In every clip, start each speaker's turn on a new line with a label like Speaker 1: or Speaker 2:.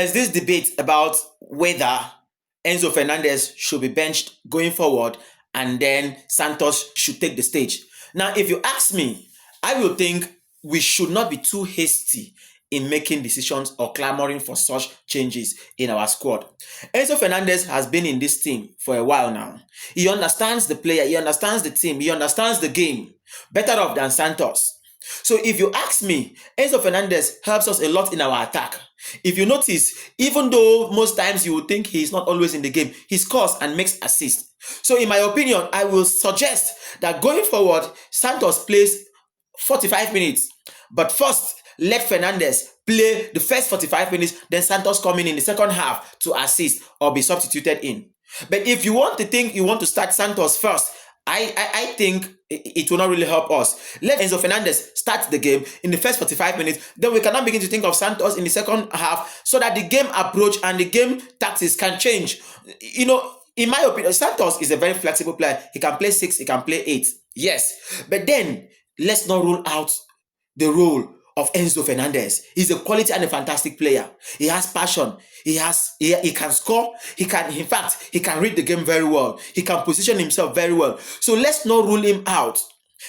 Speaker 1: There's this debate about whether Enzo Fernandez should be benched going forward and then Santos should take the stage. Now, if you ask me, I will think we should not be too hasty in making decisions or clamoring for such changes in our squad. Enzo Fernandez has been in this team for a while now. He understands the player, he understands the team, he understands the game better off than Santos. So if you ask me, Enzo Fernandez helps us a lot in our attack. If you notice, even though most times you would think he's not always in the game, he scores and makes assists. So in my opinion, I will suggest that going forward, Santos plays 45 minutes. But first, let Fernandez play the first 45 minutes, then Santos come in the second half to assist or be substituted in. But if you want to think you want to start Santos first, I think it will not really help us. Let Enzo Fernandez start the game in the first 45 minutes. Then we cannot begin to think of Santos in the second half so that the game approach and the game tactics can change. You know, in my opinion, Santos is a very flexible player. He can play 6, he can play 8. Yes. But then, let's not rule out the role of Enzo Fernandez. He's a quality and a fantastic player. He has passion. He can score. He can read the game very well. He can position himself very well. So let's not rule him out.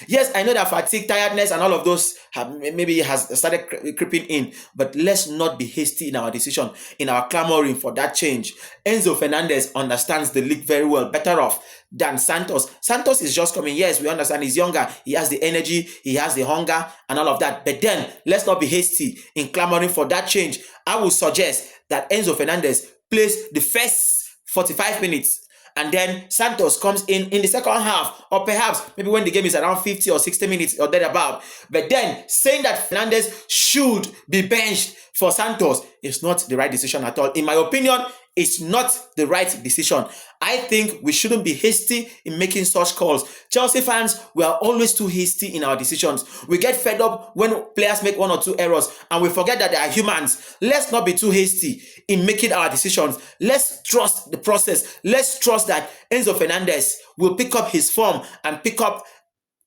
Speaker 1: Yes, I know that fatigue, tiredness, and all of those maybe has started creeping in, but let's not be hasty in our decision, in our clamoring for that change. Enzo Fernandez understands the league very well, better off than Santos. Santos is just coming. Yes, we understand he's younger. He has the energy, he has the hunger, and all of that. But then, let's not be hasty in clamoring for that change. I would suggest that Enzo Fernandez plays the first 45 minutes. And then Santos comes in the second half, or perhaps maybe when the game is around 50 or 60 minutes or thereabout. But then saying that Fernandez should be benched for Santos is not the right decision at all. In my opinion, it's not the right decision. I think we shouldn't be hasty in making such calls. Chelsea fans, we are always too hasty in our decisions. We get fed up when players make 1 or 2 errors and we forget that they are humans. Let's not be too hasty in making our decisions. Let's trust the process. Let's trust that Enzo Fernandez will pick up his form and pick up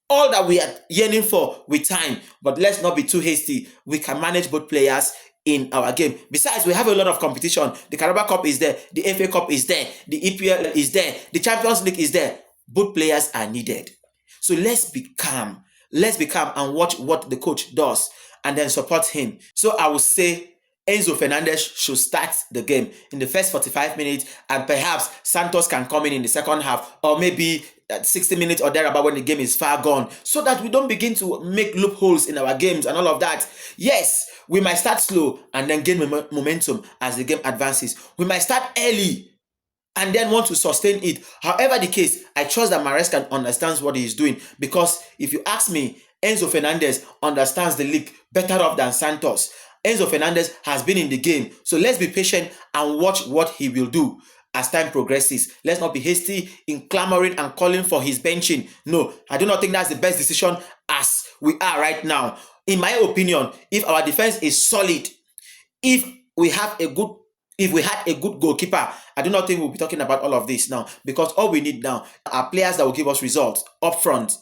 Speaker 1: all that we are yearning for with time. But let's not be too hasty. We can manage both players in our game. Besides, we have a lot of competition. The Carabao Cup is there, the FA Cup is there, the EPL is there, the Champions League is there. Both players are needed. So let's be calm. Let's be calm and watch what the coach does and then support him. So I would say Enzo Fernandez should start the game in the first 45 minutes, and perhaps Santos can come in the second half, or maybe 60 minutes or thereabout when the game is far gone, so that we don't begin to make loopholes in our games and all of that. Yes, we might start slow and then gain momentum as the game advances. We might start early and then want to sustain it. However the case, I trust that Maresca understands what he is doing, because if you ask me, Enzo Fernandez understands the league better off than Santos. Enzo Fernandez has been in the game, so let's be patient and watch what he will do as time progresses. Let's not be hasty in clamoring and calling for his benching. No, I do not think that's the best decision as we are right now. In my opinion, if our defense is solid, if we had a good goalkeeper, I do not think we'll be talking about all of this now, because all we need now are players that will give us results up front.